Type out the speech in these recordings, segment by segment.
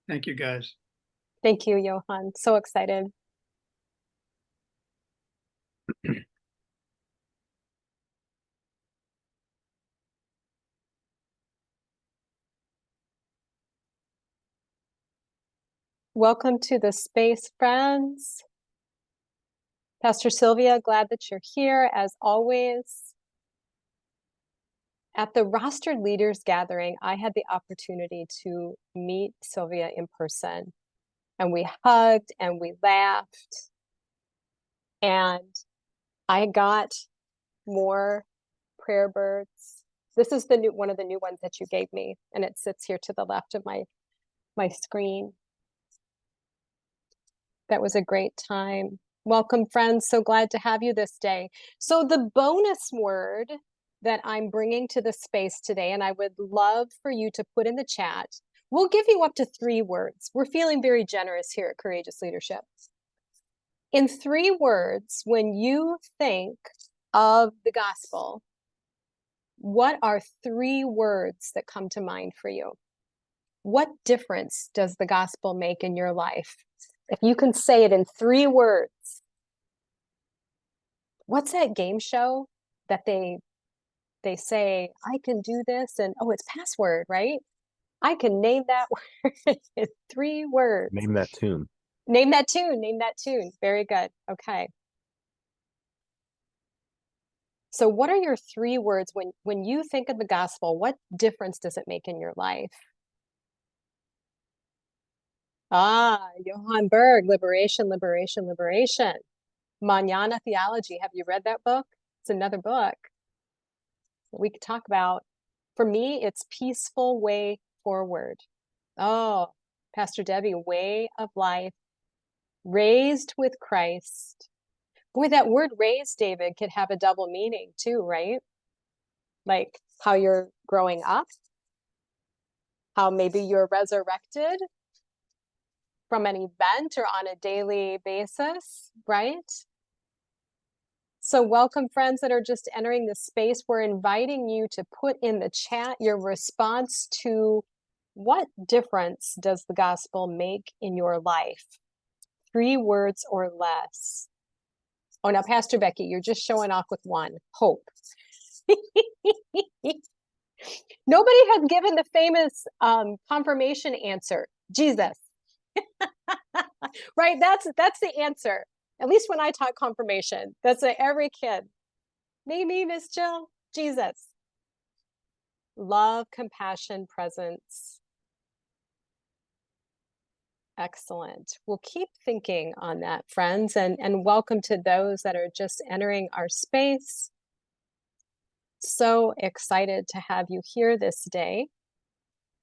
Thank you, guys. Thank you, Johan. So excited. Welcome to the space, friends. Pastor Sylvia, glad that you're here as always. At the rostered leaders gathering, I had the opportunity to meet Sylvia in person, and we hugged and we laughed, and I got more prayer birds. This is the one of the new ones that you gave me, and it sits here to the left of my screen. That was a great time. Welcome, friends. So glad to have you this day. So the bonus word that I'm bringing to the space today, and I would love for you to put in the chat, we'll give you up to 3 words. We're feeling very generous here at Courageous Leadership. In 3 words, when you think of the gospel, what are 3 words that come to mind for you? What difference does the gospel make in your life? If you can say it in 3 words, what's that game show that they say, I can do this, and oh, it's password, right? I can name that word in 3 words. Name that tune. Name that tune. Name that tune. Very good. Okay. So what are your 3 words when you think of the gospel? What difference does it make in your life? Johan Bergh, Liberation, Liberation, Liberation. Mañana Theology. Have you read that book? It's another book that we could talk about. For me, it's Peaceful Way Forward. Oh, Pastor Debbie, way of life, raised with Christ. Boy, that word raised, David, could have a double meaning too, right? Like how you're growing up, how maybe you're resurrected from an event or on a daily basis, right? So welcome, friends that are just entering the space. We're inviting you to put in the chat your response to what difference does the gospel make in your life? 3 words or less. Oh, now, Pastor Becky, you're just showing off with 1. Hope. Nobody has given the famous confirmation answer. Jesus. Right? That's the answer. At least when I taught confirmation, that's every kid. Me, Miss Jill, Jesus. Love, compassion, presence. Excellent. We'll keep thinking on that, friends, and welcome to those that are just entering our space. So excited to have you here this day.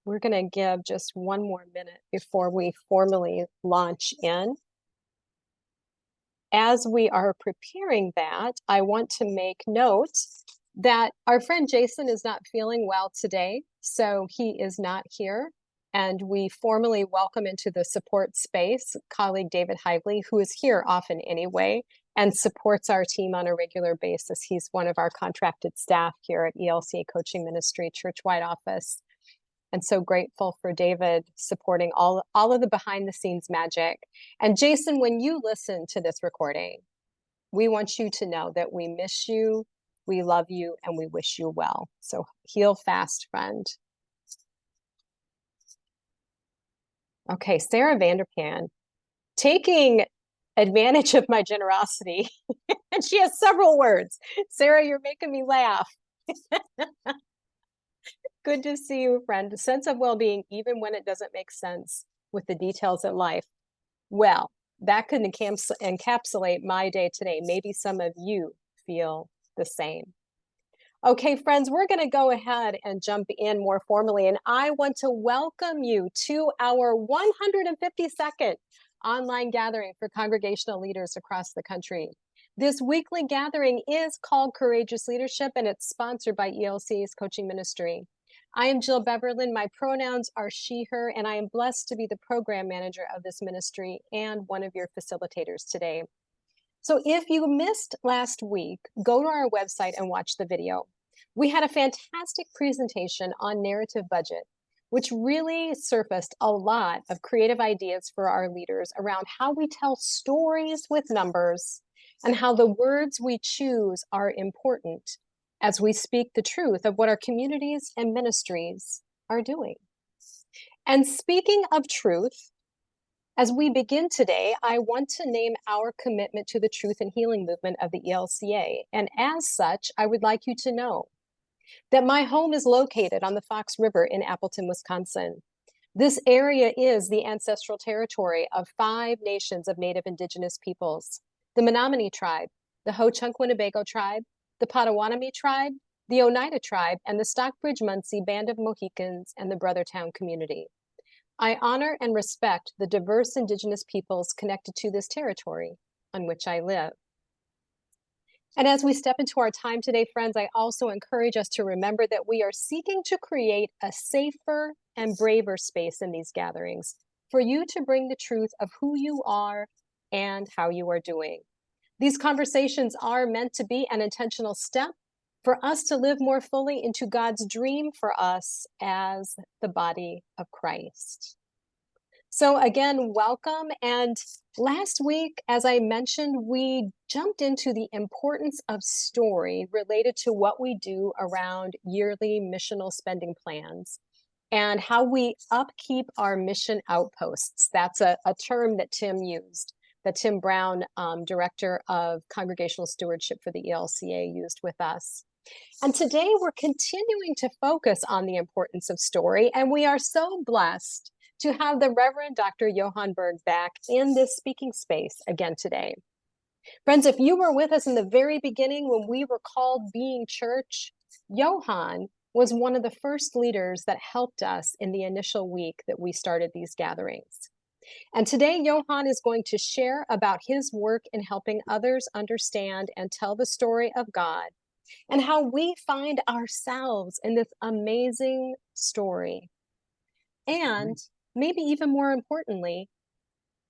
We're going to give just 1 more minute before we formally launch in. As we are preparing that, I want to make note that our friend Jason is not feeling well today, so he is not here. And we formally welcome into the support space colleague David Hively, who is here often anyway, and supports our team on a regular basis. He's one of our contracted staff here at ELCA Coaching Ministry Churchwide Office. And so grateful for David supporting all of the behind the scenes magic. And Jason, when you listen to this recording, we want you to know that we miss you, we love you, and we wish you well. So heal fast, friend. Okay, Sarah Vanderpan, taking advantage of my generosity. And she has several words. Sarah, you're making me laugh. Good to see you, friend. A sense of well-being, even when it doesn't make sense with the details in life. Well, that could encapsulate my day today. Maybe some of you feel the same. Okay, friends, we're going to go ahead and jump in more formally, and I want to welcome you to our 152nd online gathering for congregational leaders across the country. This weekly gathering is called Courageous Leadership, and it's sponsored by ELCA's Coaching Ministry. I am Jill Beverlin. My pronouns are she, her, and I am blessed to be the program manager of this ministry and one of your facilitators today. So if you missed last week, go to our website and watch the video. We had a fantastic presentation on narrative budget which really surfaced a lot of creative ideas for our leaders around how we tell stories with numbers and how the words we choose are important as we speak the truth of what our communities and ministries are doing. And speaking of truth, as we begin today, I want to name our commitment to the truth and healing movement of the ELCA. And as such, I would like you to know that my home is located on the Fox River in Appleton, Wisconsin. This area is the ancestral territory of 5 nations of Native Indigenous peoples: the Menominee tribe, the Ho-Chunk Winnebago tribe, the Potawatomi tribe, the Oneida tribe, and the Stockbridge-Munsee Band of Mohicans and the Brothertown community. I honor and respect the diverse Indigenous peoples connected to this territory on which I live. And as we step into our time today, friends, I also encourage us to remember that we are seeking to create a safer and braver space in these gatherings for you to bring the truth of who you are and how you are doing. These conversations are meant to be an intentional step for us to live more fully into God's dream for us as the body of Christ. So again, welcome. And last week, as I mentioned, we jumped into the importance of story related to what we do around yearly missional spending plans and how we upkeep our mission outposts. That's a term that Tim used, that Tim Brown, Director of Congregational Stewardship for the ELCA, used with us. And today we're continuing to focus on the importance of story, and we are so blessed to have the Reverend Dr. Johan Bergh back in this speaking space again today. Friends, if you were with us in the very beginning when we were called Being Church, Johan was one of the first leaders that helped us in the initial week that we started these gatherings. And today, Johan is going to share about his work in helping others understand and tell the story of God and how we find ourselves in this amazing story. And maybe even more importantly,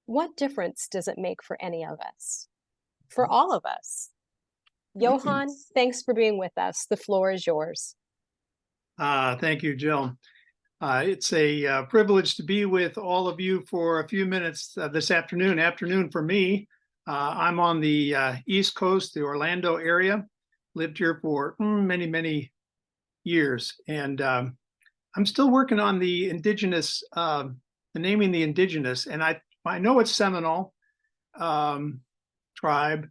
what difference does it make for any of us? For all of us. Johan, thanks for being with us. The floor is yours. Thank you, Jill. It's a privilege to be with all of you for a few minutes this afternoon for me. I'm on the East Coast, the Orlando area, lived here for many, many years. And I'm still working on the indigenous, naming the indigenous, and I know it's Seminole tribe,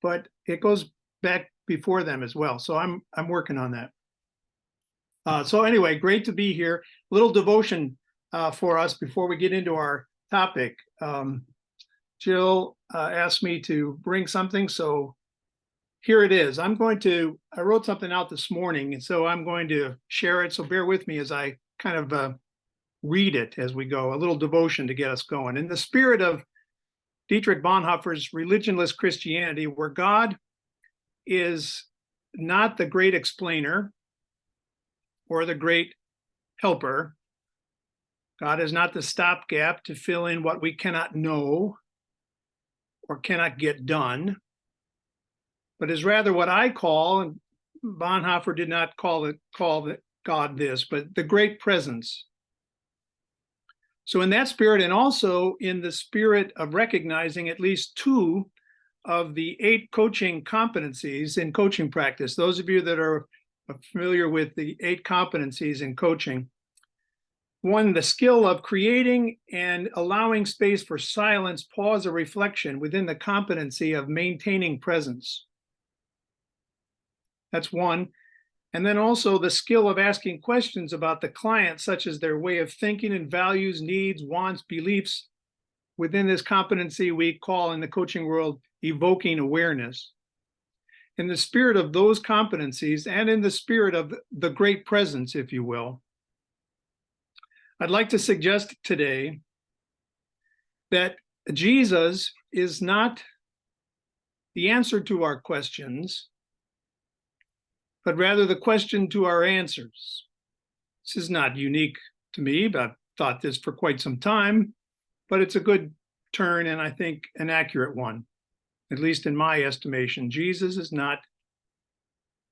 but it goes back before them as well. So I'm working on that. So anyway, great to be here. A little devotion for us before we get into our topic. Jill asked me to bring something, so here it is. I wrote something out this morning, and so I'm going to share it. So bear with me as I kind of read it as we go, a little devotion to get us going. In the spirit of Dietrich Bonhoeffer's religionless Christianity, where God is not the great explainer or the great helper, God is not the stopgap to fill in what we cannot know or cannot get done, but is rather what I call, and Bonhoeffer did not call God this, but the great presence. So in that spirit, and also in the spirit of recognizing at least 2 of the 8 coaching competencies in coaching practice, those of you that are familiar with the 8 competencies in coaching. 1, the skill of creating and allowing space for silence, pause, or reflection within the competency of maintaining presence. That's 1. And then also the skill of asking questions about the client, such as their way of thinking and values, needs, wants, beliefs, within this competency we call in the coaching world evoking awareness. In the spirit of those competencies and in the spirit of the great presence, if you will, I'd like to suggest today that Jesus is not the answer to our questions, but rather the question to our answers. This is not unique to me, but I've thought this for quite some time, but it's a good turn and I think an accurate one, at least in my estimation. Jesus is not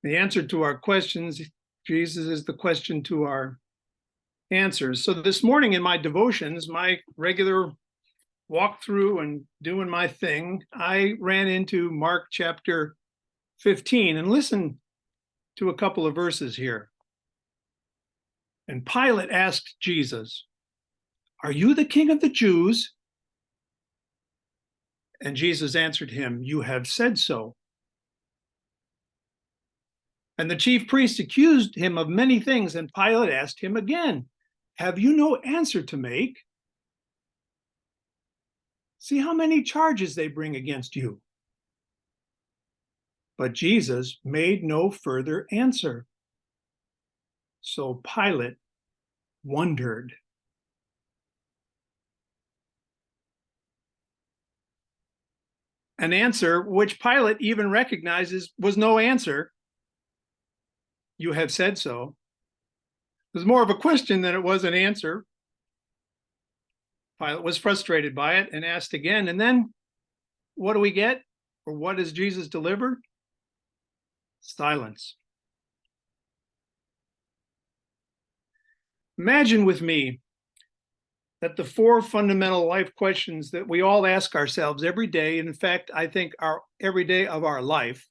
the answer to our questions. Jesus is the question to our answers. So this morning in my devotions, my regular walk through and doing my thing, I ran into Mark chapter 15 and listen to a couple of verses here. And Pilate asked Jesus, "Are you the king of the Jews?" And Jesus answered him, "You have said so." And the chief priests accused him of many things, and Pilate asked him again, "Have you no answer to make? See how many charges they bring against you." But Jesus made no further answer. So Pilate wondered. An answer which Pilate even recognizes was no answer. "You have said so." It was more of a question than it was an answer. Pilate was frustrated by it and asked again. And then what do we get? Or what does Jesus deliver? Silence. Imagine with me that the four fundamental life questions that we all ask ourselves every day, and in fact, I think our every day of our life.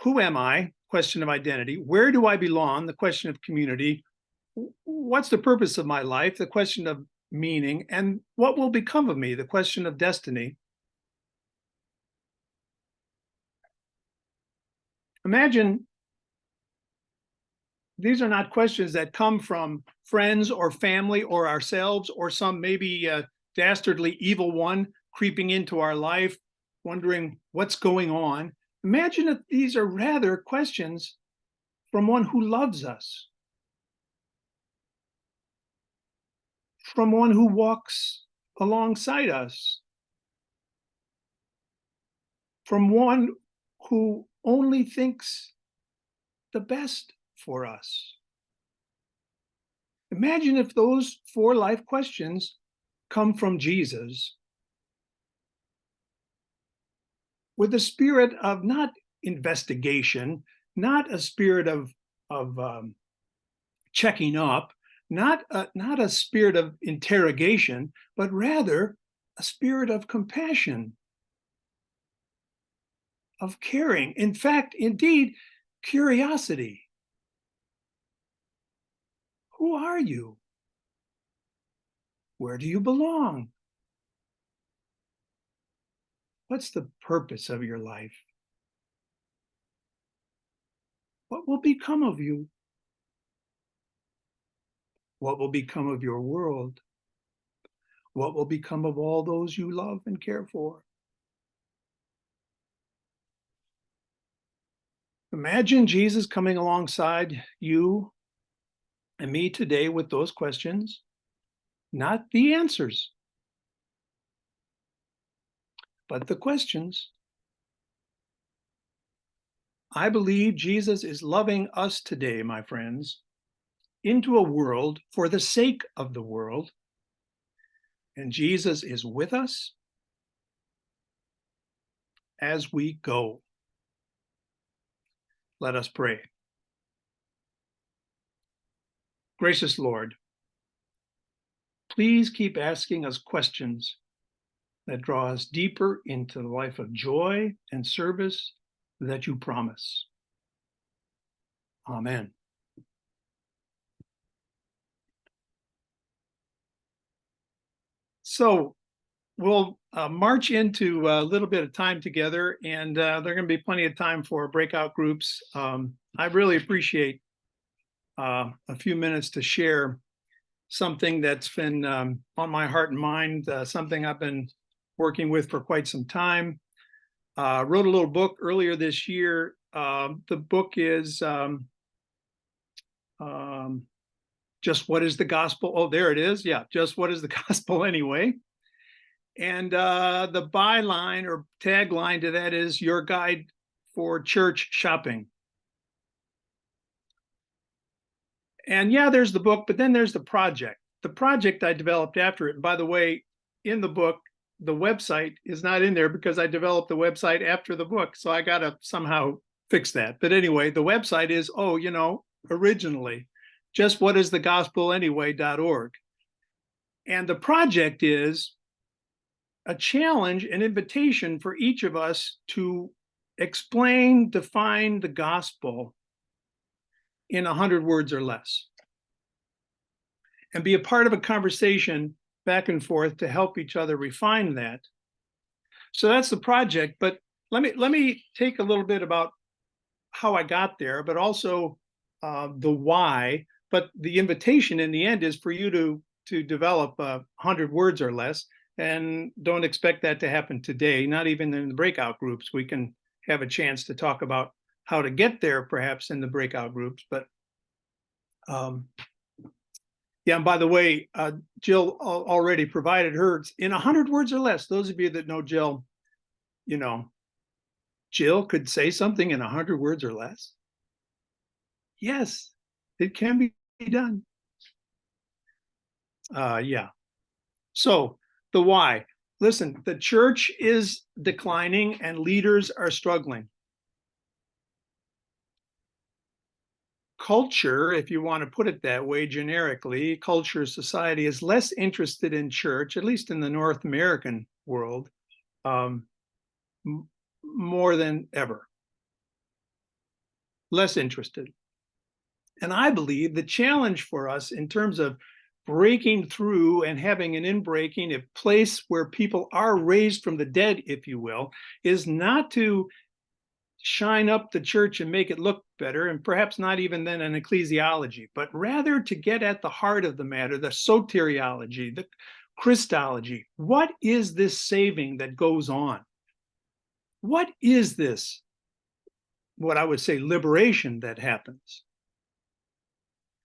Who am I? Question of identity. Where do I belong? The question of community. What's the purpose of my life? The question of meaning. And what will become of me? The question of destiny. Imagine these are not questions that come from friends or family or ourselves or some maybe dastardly evil one creeping into our life, wondering what's going on. Imagine if these are rather questions from one who loves us, from one who walks alongside us, from one who only thinks the best for us. Imagine if those four life questions come from Jesus with a spirit of not investigation, not a spirit of checking up, not a spirit of interrogation, but rather a spirit of compassion, of caring. In fact, indeed, curiosity. Who are you? Where do you belong? What's the purpose of your life? What will become of you? What will become of your world? What will become of all those you love and care for? Imagine Jesus coming alongside you and me today with those questions, not the answers, but the questions. I believe Jesus is loving us today, my friends, into a world for the sake of the world. And Jesus is with us as we go. Let us pray. Gracious Lord, please keep asking us questions that draw us deeper into the life of joy and service that you promise. Amen. So we'll march into a little bit of time together, and there are going to be plenty of time for breakout groups. I really appreciate a few minutes to share something that's been on my heart and mind, something I've been working with for quite some time. Wrote a little book earlier this year. The book is Just What is the Gospel? Oh, there it is. Yeah, Just What is the Gospel Anyway? And the byline or tagline to that is Your Guide for Church Shopping. And yeah, there's the book, but then there's the project. The project I developed after it. And by the way, in the book, the website is not in there because I developed the website after the book. So I got to somehow fix that. But anyway, the website is, originally just whatisthegospel.org. And the project is a challenge, an invitation for each of us to explain, define the gospel in 100 words or less, and be a part of a conversation back and forth to help each other refine that. So that's the project. But let me take a little bit about how I got there, but also the why. But the invitation in the end is for you to develop 100 words or less, and don't expect that to happen today. Not even in the breakout groups. We can have a chance to talk about how to get there, perhaps in the breakout groups. But yeah, and by the way, Jill already provided hers in 100 words or less. Those of you that know Jill, you know, Jill could say something in 100 words or less. Yes, it can be done. Yeah. So the why. Listen, the church is declining and leaders are struggling. Culture, if you want to put it that way generically, culture, society is less interested in church, at least in the North American world, more than ever. Less interested. And I believe the challenge for us in terms of breaking through and having an inbreaking, a place where people are raised from the dead, if you will, is not to shine up the church and make it look better, and perhaps not even then an ecclesiology, but rather to get at the heart of the matter, the soteriology, the Christology. What is this saving that goes on? What is this, what I would say, liberation that happens?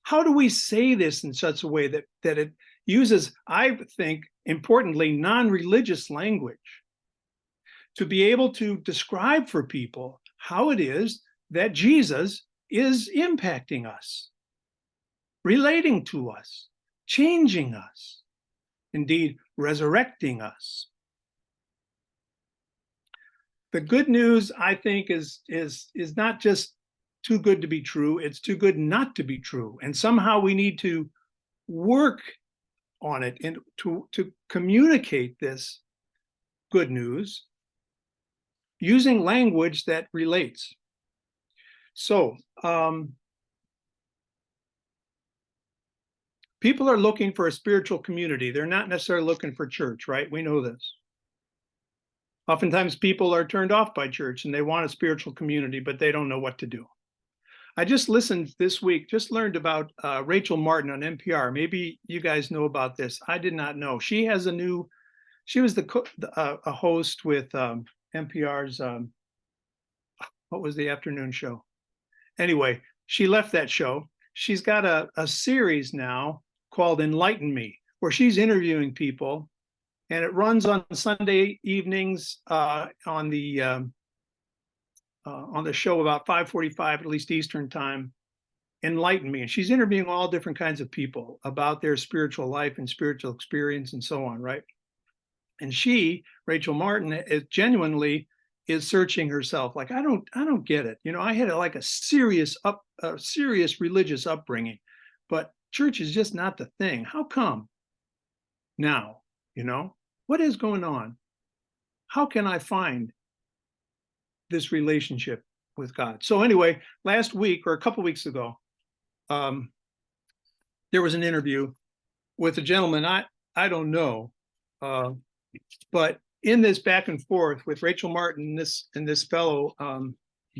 How do we say this in such a way that it uses, I think, importantly, non-religious language to be able to describe for people how it is that Jesus is impacting us, relating to us, changing us, indeed resurrecting us? The good news, I think, is not just too good to be true, it's too good not to be true. And somehow we need to work on it and to communicate this good news using language that relates. So people are looking for a spiritual community. They're not necessarily looking for church, right? We know this. Oftentimes people are turned off by church and they want a spiritual community, but they don't know what to do. I just listened this week, just learned about Rachel Martin on NPR. Maybe you guys know about this. I did not know. She has a new, she was a host with NPR's, what was the afternoon show? Anyway, she left that show. She's got a series now called Enlighten Me, where she's interviewing people, and it runs on Sunday evenings on the show about 5:45, at least Eastern time, Enlighten Me. And she's interviewing all different kinds of people about their spiritual life and spiritual experience and so on, right? And she, Rachel Martin, is genuinely searching herself. Like, I don't get it. You know, I had a serious religious upbringing, but church is just not the thing. How come now? You know, what is going on? How can I find this relationship with God? So anyway, last week or a couple weeks ago, there was an interview with a gentleman I don't know, but in this back and forth with Rachel Martin and this fellow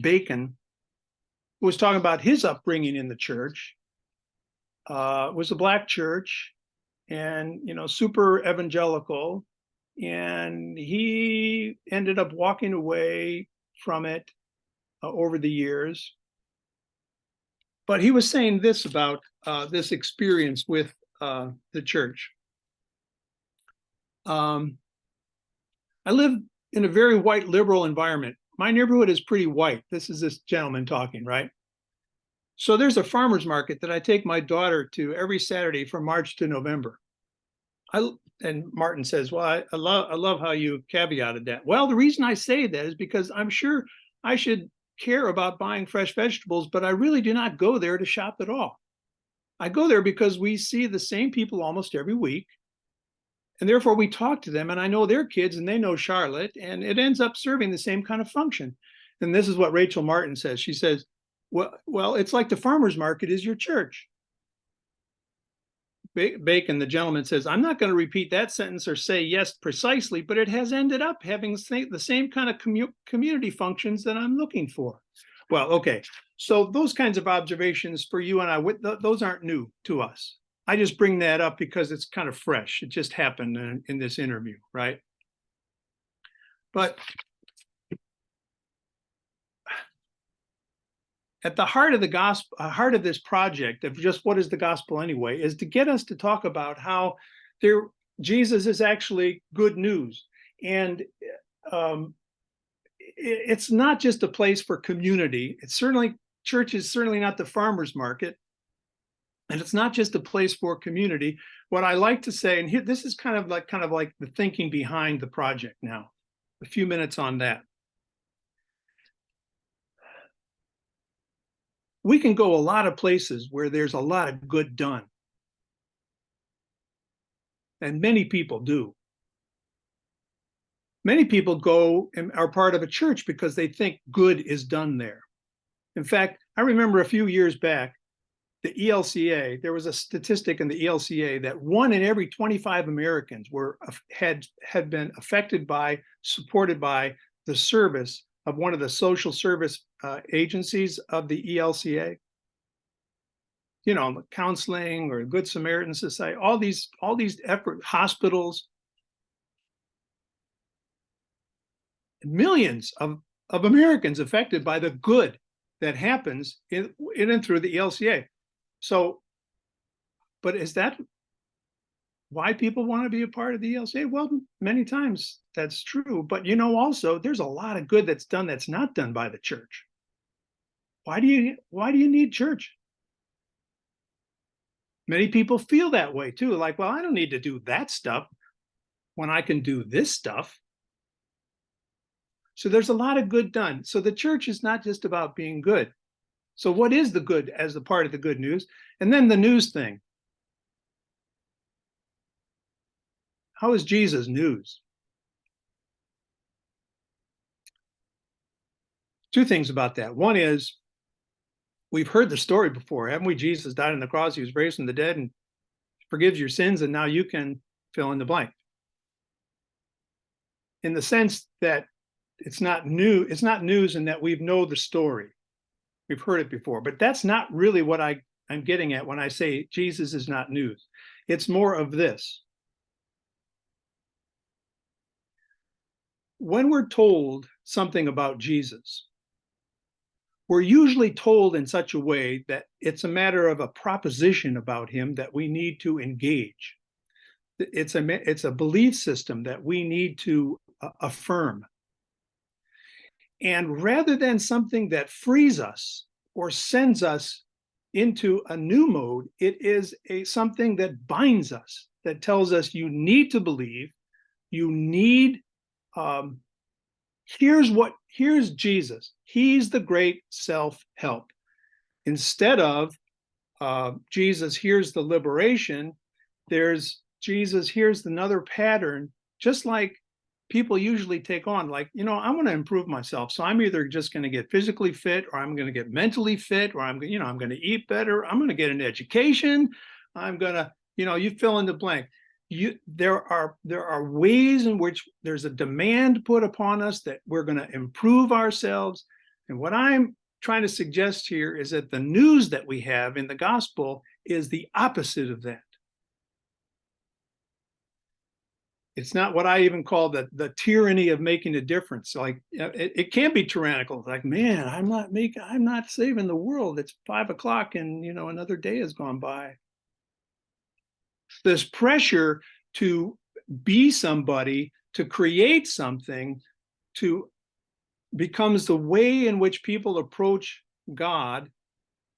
Bacon, who was talking about his upbringing in the church, was a black church, and super evangelical, and he ended up walking away from it over the years. But he was saying this about this experience with the church. I live in a very white liberal environment. My neighborhood is pretty white. This is this gentleman talking, right? So there's a farmer's market that I take my daughter to every Saturday from March to November. And Martin says, well, I love how you caveated that. Well, the reason I say that is because I'm sure I should care about buying fresh vegetables, but I really do not go there to shop at all. I go there because we see the same people almost every week. And therefore we talk to them, and I know their kids and they know Charlotte, and it ends up serving the same kind of function. And this is what Rachel Martin says. She says, well, it's like the farmer's market is your church. Bacon, the gentleman, says, I'm not going to repeat that sentence or say yes precisely, but it has ended up having the same kind of community functions that I'm looking for. Well, okay. So those kinds of observations for you and I, those aren't new to us. I just bring that up because it's kind of fresh. It just happened in this interview, right? But at the heart of the gospel, heart of this project of just what is the gospel anyway, is to get us to talk about how Jesus is actually good news. And it's not just a place for community. Church is certainly not the farmer's market. And it's not just a place for community. What I like to say, and here, this is kind of like the thinking behind the project now, a few minutes on that. We can go a lot of places where there's a lot of good done. And many people do. Many people go and are part of a church because they think good is done there. In fact, I remember a few years back, the ELCA, there was a statistic in the ELCA that 1 in every 25 Americans had been affected by, supported by the service of one of the social service agencies of the ELCA. You know, counseling or Good Samaritan Society, all these efforts, hospitals. Millions of Americans affected by the good that happens in and through the ELCA. So, but is that why people want to be a part of the ELCA? Well, many times that's true. But you know, also there's a lot of good that's done that's not done by the church. Why do you need church? Many people feel that way too. Like, well, I don't need to do that stuff when I can do this stuff. So there's a lot of good done. So the church is not just about being good. So what is the good as a part of the good news? And then the news thing. How is Jesus news? Two things about that. One is, we've heard the story before, haven't we? Jesus died on the cross, he was raised from the dead and forgives your sins, and now you can fill in the blank. In the sense that it's not new, it's not news in that we know the story. We've heard it before, but that's not really what I'm getting at when I say Jesus is not news. It's more of this. When we're told something about Jesus, we're usually told in such a way that it's a matter of a proposition about him that we need to engage. It's a belief system that we need to affirm. And rather than something that frees us or sends us into a new mode, it is something that binds us, that tells us you need to believe, you need, here's Jesus. He's the great self-help. Instead of Jesus, here's the liberation, there's Jesus, here's another pattern, just like people usually take on, like, you know, I want to improve myself. So I'm either just going to get physically fit, or I'm going to get mentally fit, or I'm going to eat better. I'm going to get an education. I'm going to, you fill in the blank. There are ways in which there's a demand put upon us that we're going to improve ourselves. And what I'm trying to suggest here is that the news that we have in the gospel is the opposite of that. It's not what I even call the tyranny of making a difference. Like, it can be tyrannical. Like, man, I'm not saving the world. It's 5 o'clock and another day has gone by. This pressure to be somebody, to create something, becomes the way in which people approach God.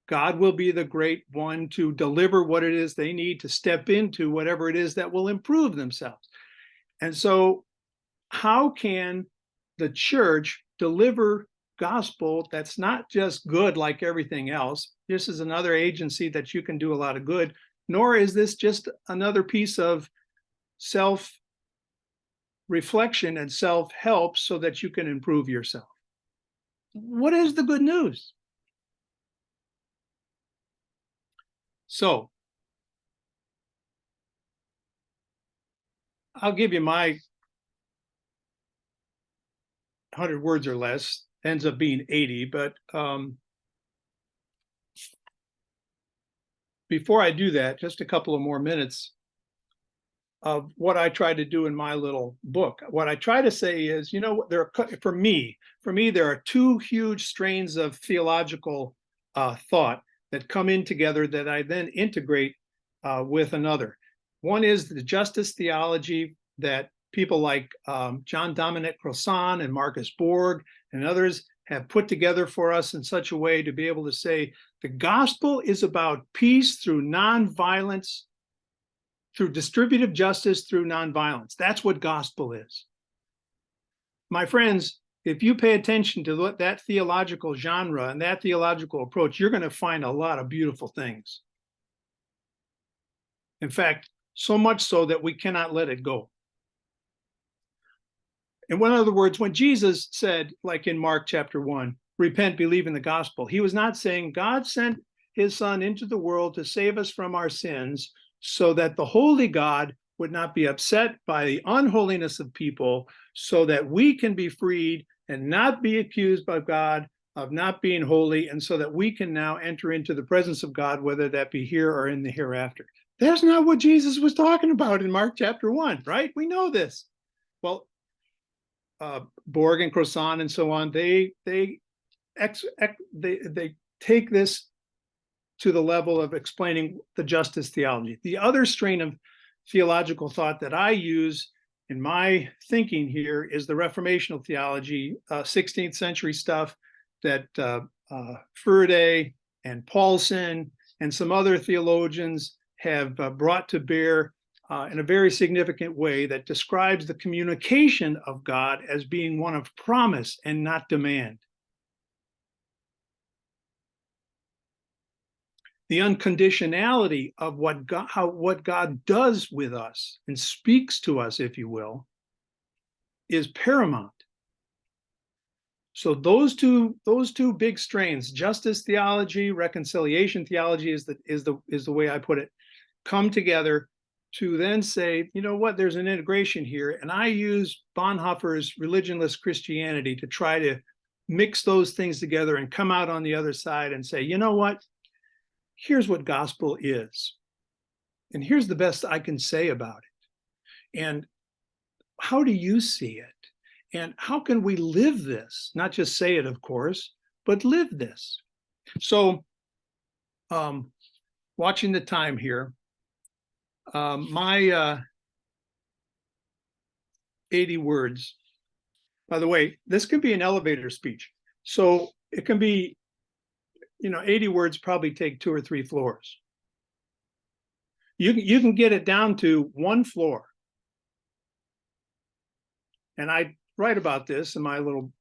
God will be the great one to deliver what it is they need to step into whatever it is that will improve themselves. And so how can the church deliver gospel that's not just good like everything else. This is another agency that you can do a lot of good, nor is this just another piece of self-reflection and self-help so that you can improve yourself. What is the good news? So I'll give you my 100 words or less, ends up being 80, but before I do that, just a couple of more minutes of what I try to do in my little book. What I try to say is, you know, for me, there are two huge strains of theological thought that come in together that I then integrate with another. One is the justice theology that people like John Dominic Crossan and Marcus Borg and others have put together for us in such a way to be able to say the gospel is about peace through nonviolence, through distributive justice, through nonviolence. That's what gospel is. My friends, if you pay attention to that theological genre and that theological approach, you're going to find a lot of beautiful things. In fact, so much so that we cannot let it go. In other words, when Jesus said, like in Mark chapter 1, repent, believe in the gospel, he was not saying God sent his son into the world to save us from our sins so that the holy God would not be upset by the unholiness of people, so that we can be freed and not be accused by God of not being holy, and so that we can now enter into the presence of God, whether that be here or in the hereafter. That's not what Jesus was talking about in Mark chapter 1, right? We know this. Well, Borg and Crossan and so on, they take this to the level of explaining the justice theology. The other strain of theological thought that I use in my thinking here is the reformational theology, 16th century stuff that Faraday and Paulson and some other theologians have brought to bear in a very significant way that describes the communication of God as being one of promise and not demand. The unconditionality of what God does with us and speaks to us, if you will, is paramount. So those two big strains, justice theology, reconciliation theology is the way I put it, come together to then say, you know what, there's an integration here. And I use Bonhoeffer's religionless Christianity to try to mix those things together and come out on the other side and say, you know what, here's what gospel is. And here's the best I can say about it. And how do you see it? And how can we live this? Not just say it, of course, but live this. So watching the time here, my 80 words, by the way, this can be an elevator speech. So it can be, 80 words probably take 2 or 3 floors. You can get it down to 1 floor. And I write about this in my little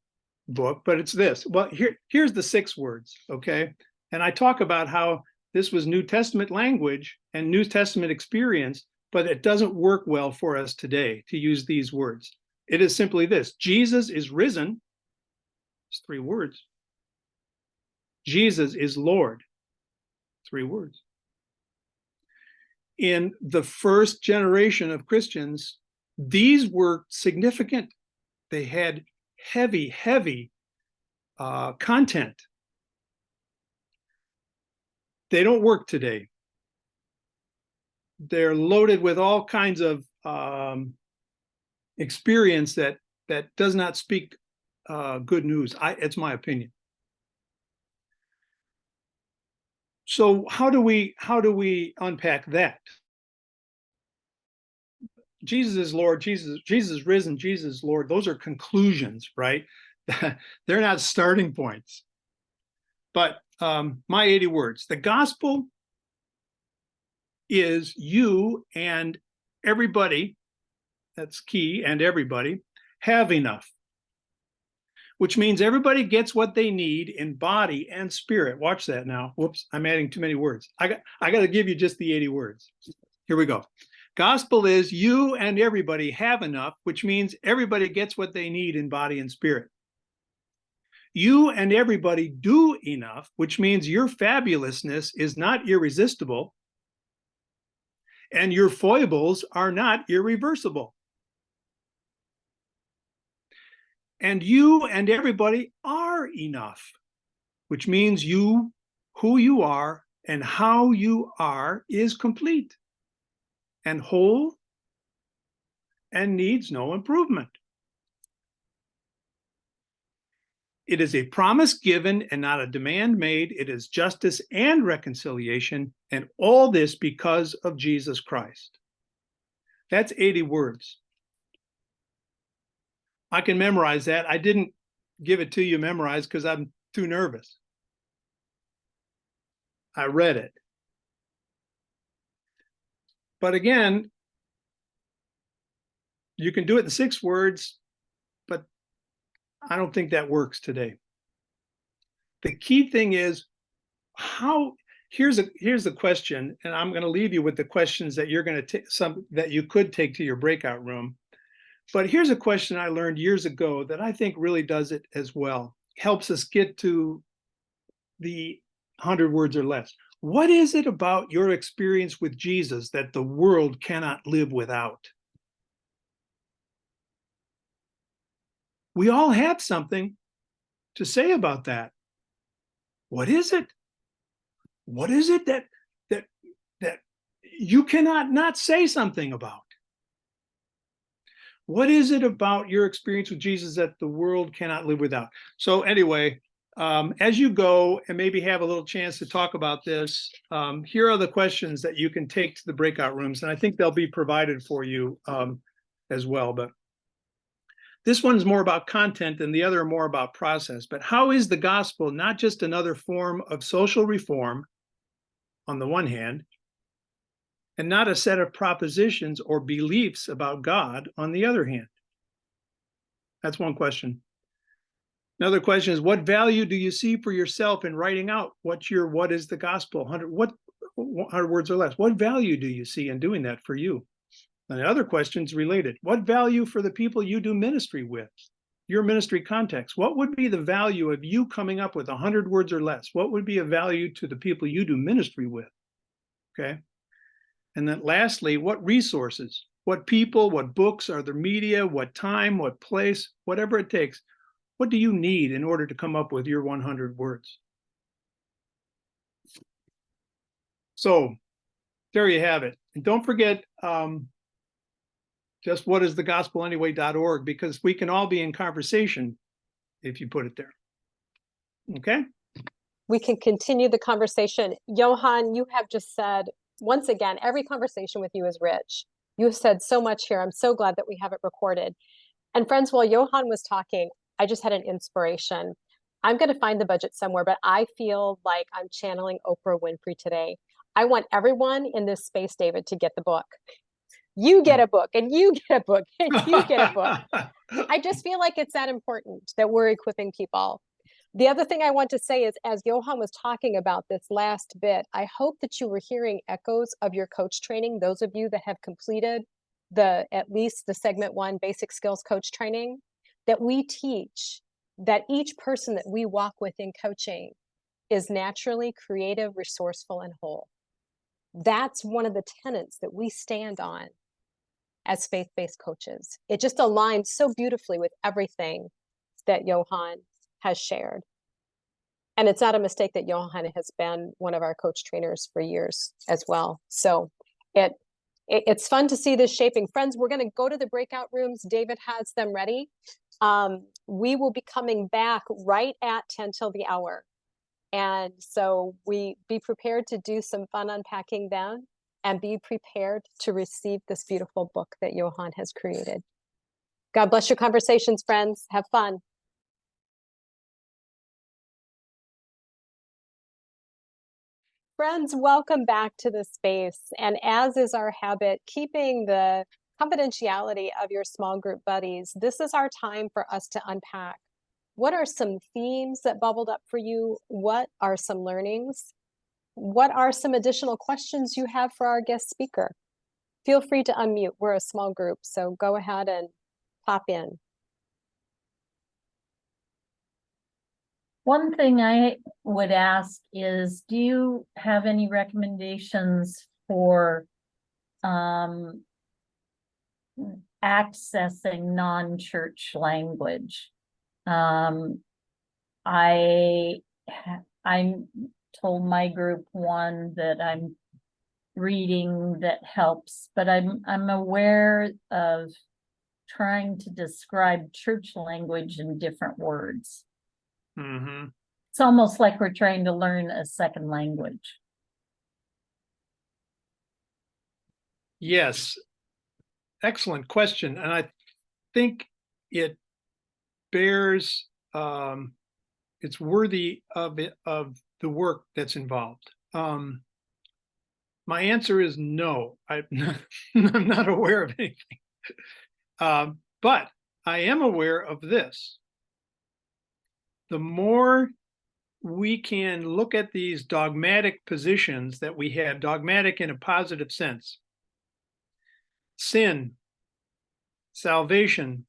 book, but it's this. Well, here's the 6 words, okay? And I talk about how this was New Testament language and New Testament experience, but it doesn't work well for us today to use these words. It is simply this: Jesus is risen. It's 3 words. Jesus is Lord. 3 words. In the first generation of Christians, these were significant. They had heavy content. They don't work today. They're loaded with all kinds of experience that does not speak good news. It's my opinion. So how do we unpack that? Jesus is Lord, Jesus is risen, Jesus is Lord. Those are conclusions, right? They're not starting points. But my 80 words: the gospel is you and everybody, that's key, and everybody have enough. which means everybody gets what they need in body and spirit. Watch that now. Whoops, I'm adding too many words. I got to give you just the 80 words. Here we go. Gospel is you and everybody have enough, which means everybody gets what they need in body and spirit. You and everybody do enough, which means your fabulousness is not irresistible and your foibles are not irreversible. And you and everybody are enough, which means you, who you are and how you are is complete and whole and needs no improvement. It is a promise given and not a demand made. It is justice and reconciliation, and all this because of Jesus Christ. That's 80 words. I can memorize that. I didn't give it to you memorized because I'm too nervous. I read it. But again, you can do it in 6 words, but I don't think that works today. The key thing is here's the question, and I'm going to leave you with the questions that you're going to take, some that you could take to your breakout room. But here's a question I learned years ago that I think really does it as well. Helps us get to the 100 words or less. What is it about your experience with Jesus that the world cannot live without? We all have something to say about that. What is it? What is it that you cannot not say something about? What is it about your experience with Jesus that the world cannot live without? So anyway, as you go and maybe have a little chance to talk about this, here are the questions that you can take to the breakout rooms, and I think they'll be provided for you as well. But this one's more about content and the other more about process. But how is the gospel not just another form of social reform on the one hand, and not a set of propositions or beliefs about God on the other hand? That's one question. Another question is, what value do you see for yourself in writing out what is the gospel? 100 words or less. What value do you see in doing that for you? And the other question's related. What value for the people you do ministry with? Your ministry context. What would be the value of you coming up with 100 words or less? What would be a value to the people you do ministry with? Okay. And then lastly, what resources, what people, what books are the media, what time, what place, whatever it takes, what do you need in order to come up with your 100 words? So there you have it. And don't forget just whatisthegospelanyway.org, because we can all be in conversation if you put it there. Okay? We can continue the conversation. Johan, you have just said, once again, every conversation with you is rich. You have said so much here. I'm so glad that we have it recorded. And friends, while Johan was talking, I just had an inspiration. I'm going to find the budget somewhere, but I feel like I'm channeling Oprah Winfrey today. I want everyone in this space, David, to get the book. You get a book, and you get a book, and you get a book. I just feel like it's that important that we're equipping people. The other thing I want to say is, as Johan was talking about this last bit, I hope that you were hearing echoes of your coach training. Those of you that have completed at least the segment 1 basic skills coach training, that we teach that each person that we walk with in coaching is naturally creative, resourceful, and whole. That's one of the tenets that we stand on as faith-based coaches. It just aligns so beautifully with everything that Johan has shared. And it's not a mistake that Johan has been one of our coach trainers for years as well. So it's fun to see this shaping. Friends, we're going to go to the breakout rooms. David has them ready. We will be coming back right at 10 till the hour. And so be prepared to do some fun unpacking then, and be prepared to receive this beautiful book that Johan has created. God bless your conversations, friends. Have fun. Friends, welcome back to the space. And as is our habit, keeping the confidentiality of your small group buddies, this is our time for us to unpack What are some themes that bubbled up for you? What are some learnings? What are some additional questions you have for our guest speaker? Feel free to unmute. We're a small group, so go ahead and pop in. One thing I would ask is, do you have any recommendations for accessing non-church language? I told my group one that I'm reading that helps, but I'm aware of trying to describe church language in different words. Mm-hmm. It's almost like we're trying to learn a second language. Yes, excellent question. And I think it bears, it's worthy of the work that's involved. My answer is no. I'm not aware of anything. But I am aware of this. The more we can look at these dogmatic positions that we have, dogmatic in a positive sense, sin, salvation,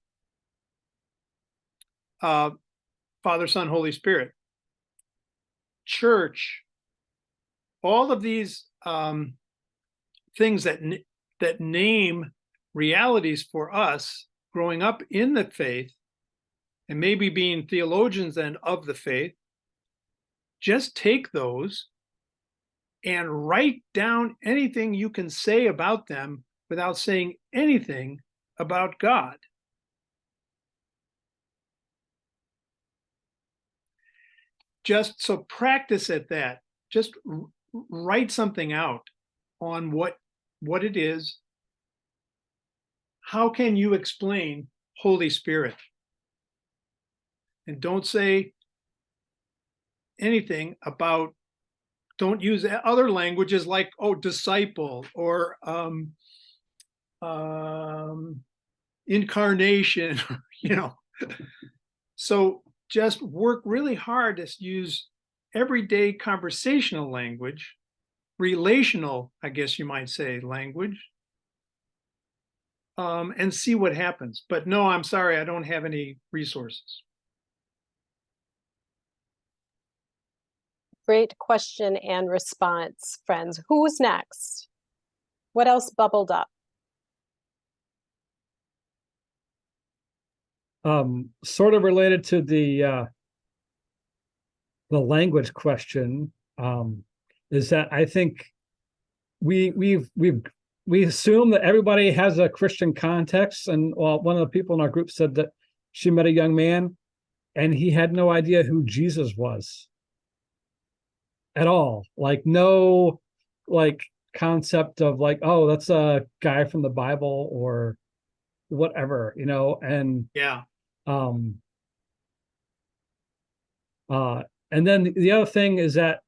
Father, Son, Holy Spirit, church, all of these things that name realities for us growing up in the faith and maybe being theologians then of the faith, just take those and write down anything you can say about them without saying anything about God. Just so practice at that. Just write something out on what it is. How can you explain Holy Spirit? And don't say anything about, don't use other languages like, oh, disciple or incarnation, you know. So just work really hard to use everyday conversational language, relational, I guess you might say, language, and see what happens. But no, I'm sorry, I don't have any resources. Great question and response, friends. Who's next? What else bubbled up? Sort of related to the language question, is that I think we assume that everybody has a Christian context, and one of the people in our group said that she met a young man and he had no idea who Jesus was at all. Like no concept of like, oh, that's a guy from the Bible or whatever, you know. And yeah. And then the other thing is that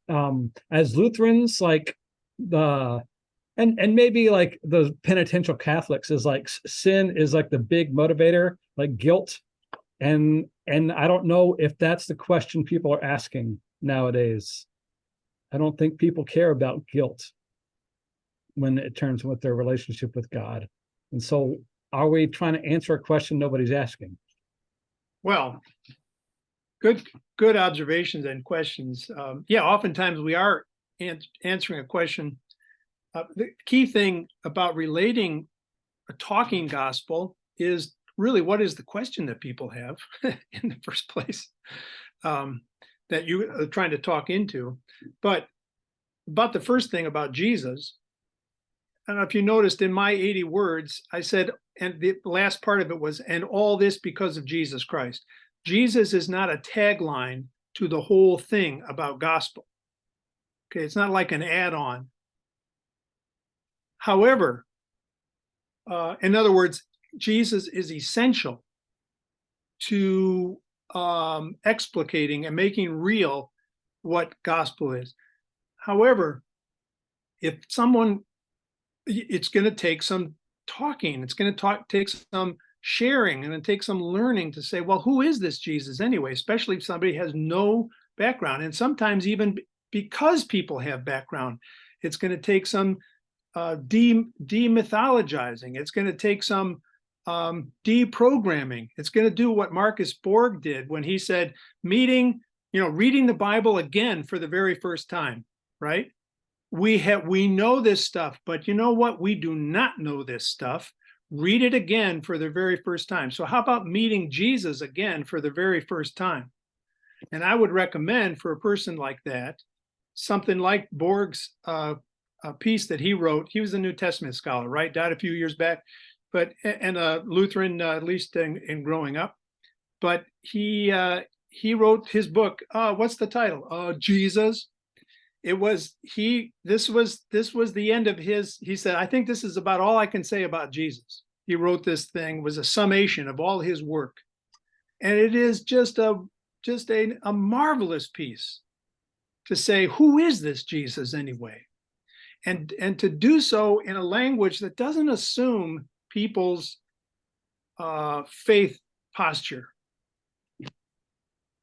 as Lutherans, like and maybe like the penitential Catholics, is like sin is like the big motivator, like guilt. And I don't know if that's the question people are asking nowadays. I don't think people care about guilt when it turns with their relationship with God. And so are we trying to answer a question nobody's asking? Well, good observations and questions. Yeah, oftentimes we are answering a question. The key thing about relating a talking gospel is really what is the question that people have in the first place, that you are trying to talk into. But about the first thing about Jesus, I don't know if you noticed in my 80 words, I said, and the last part of it was, and all this because of Jesus Christ. Jesus is not a tagline to the whole thing about gospel. Okay, it's not like an add-on. However, in other words, Jesus is essential to explicating and making real what gospel is. However, if someone, it's going to take some talking, it's going to take some sharing and it takes some learning to say, well, who is this Jesus anyway? Especially if somebody has no background. And sometimes even because people have background, it's going to take some demythologizing. It's going to take some deprogramming. It's going to do what Marcus Borg did when he said reading the Bible again for the very first time, right? We know this stuff, but you know what? We do not know this stuff. Read it again for the very first time. So how about meeting Jesus again for the very first time? And I would recommend for a person like that, something like Borg's piece that he wrote. He was a New Testament scholar, right? Died a few years back, and a Lutheran, at least in growing up. But he wrote his book. What's the title? Jesus. This was the end of his. He said, I think this is about all I can say about Jesus. He wrote this thing, was a summation of all his work, and it is just a marvelous piece to say, who is this Jesus anyway? And to do so in a language that doesn't assume people's faith posture.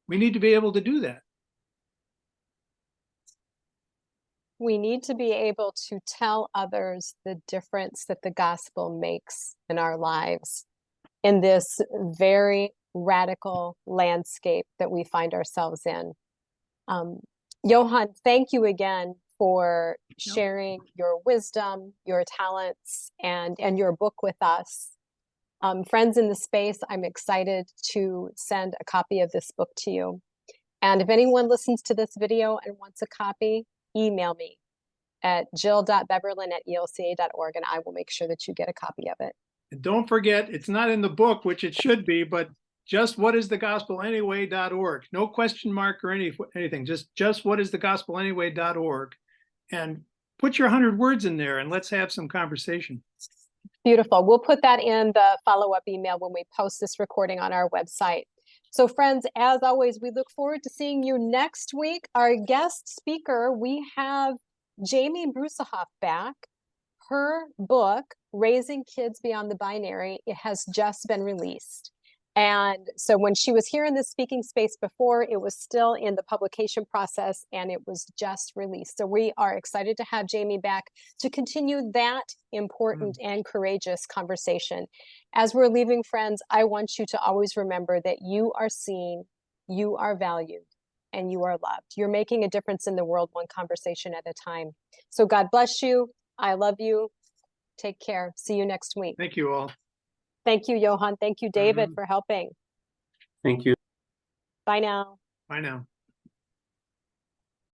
We need to be able to do that. We need to be able to tell others the difference that the gospel makes in our lives in this very radical landscape that we find ourselves in. Johan, thank you again for sharing your wisdom, your talents, and your book with us. Friends in the space, I'm excited to send a copy of this book to you. And if anyone listens to this video and wants a copy, email me at jill.beverlin@elca.org, and I will make sure that you get a copy of it. And don't forget, it's not in the book, which it should be, but just whatisthegospelanyway.org. No question mark or anything. Just whatisthegospelanyway.org. And put your 100 words in there and let's have some conversation. Beautiful. We'll put that in the follow-up email when we post this recording on our website. So friends, as always, we look forward to seeing you next week. Our guest speaker, we have Jamie Brusahoff back. Her book, Raising Kids Beyond the Binary, it has just been released. And so when she was here in the speaking space before, it was still in the publication process and it was just released. So we are excited to have Jamie back to continue that important and courageous conversation. As we're leaving, friends, I want you to always remember that you are seen, you are valued, and you are loved. You're making a difference in the world, one conversation at a time. So God bless you. I love you. Take care. See you next week. Thank you all. Thank you, Johan. Thank you, David, for helping. Thank you. Bye now. Bye now.